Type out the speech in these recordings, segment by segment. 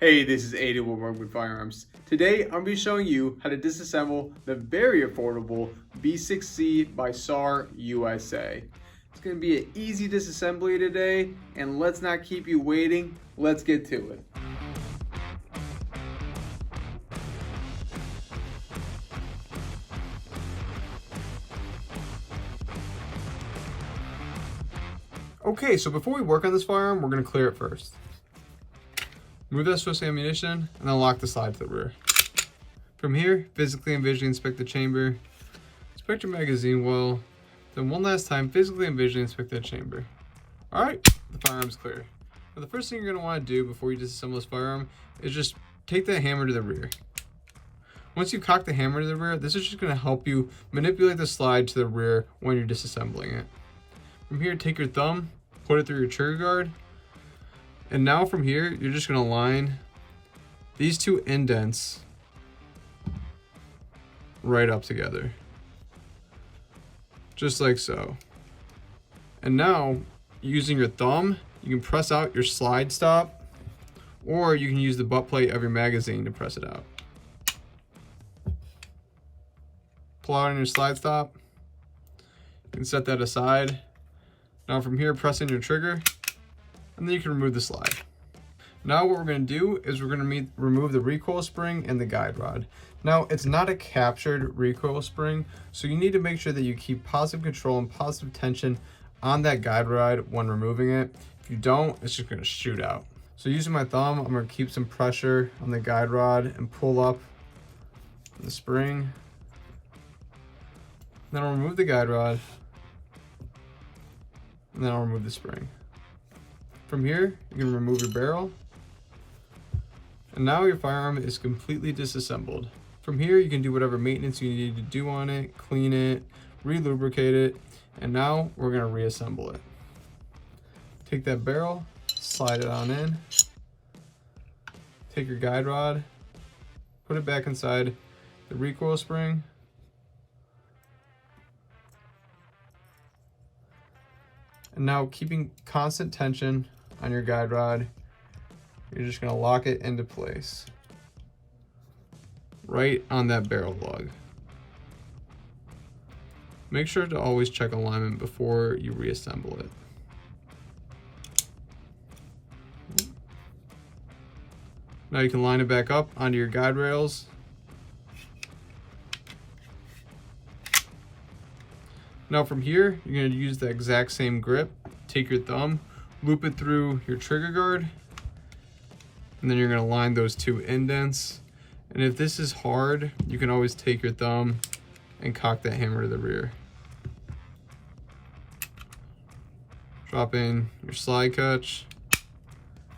Hey, this is Aiden with Workman Firearms. Today, I'm going to be showing you how to disassemble the very affordable B6C by SAR USA. It's going to be an easy disassembly today, and let's not keep you waiting. Let's get to it. Okay, so before we work on this firearm, we're going to clear it first. Remove that Swiss ammunition, and then lock the slide to the rear. From here, physically and visually inspect the chamber. Inspect your magazine well. Then one last time, physically and visually inspect that chamber. Alright, the firearm's clear. Now the first thing you're going to want to do before you disassemble this firearm is just take that hammer to the rear. Once you cock the hammer to the rear, this is just going to help you manipulate the slide to the rear when you're disassembling it. From here, take your thumb, put it through your trigger guard. And now from here, you're just going to line these two indents right up together. Just like so. And now, using your thumb, you can press out your slide stop, or you can use the butt plate of your magazine to press it out. Pull out on your slide stop. You can set that aside. Now from here, press in your trigger, and then you can remove the slide. Now what we're going to do is we're going to remove the recoil spring and the guide rod. Now it's not a captured recoil spring, so you need to make sure that you keep positive control and positive tension on that guide rod when removing it. If you don't, it's just going to shoot out. So using my thumb, I'm going to keep some pressure on the guide rod and pull up the spring. Then I'll remove the guide rod, and then I'll remove the spring. From here, you can remove your barrel. And now your firearm is completely disassembled. From here, you can do whatever maintenance you need to do on it, clean it, re-lubricate it, and now we're gonna reassemble it. Take that barrel, slide it on in. Take your guide rod, put it back inside the recoil spring. And now, keeping constant tension on your guide rod, you're just gonna lock it into place right on that barrel lug. Make sure to always check alignment before you reassemble it. Now you can line it back up onto your guide rails. Now from here, you're going to use the exact same grip. Take your thumb, loop it through your trigger guard, and then you're going to line those two indents. And if this is hard, you can always take your thumb and cock that hammer to the rear. Drop in your slide catch.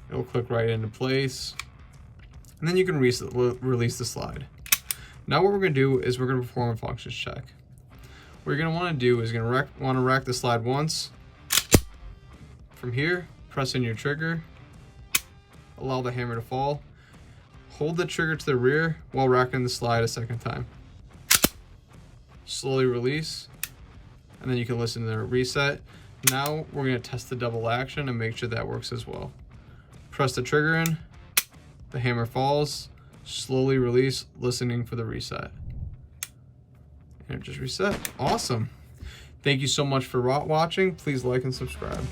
It'll click right into place. And then you can release the slide. Now what we're going to do is we're going to perform a functions check. What you're going to want to do is you're going to want to rack the slide once. From here, press in your trigger. Allow the hammer to fall. Hold the trigger to the rear while racking the slide a second time. Slowly release, and then you can listen to the reset. Now we're going to test the double action and make sure that works as well. Press the trigger in, the hammer falls, slowly release, listening for the reset. And it just reset. Awesome. Thank you so much for watching. Please like and subscribe.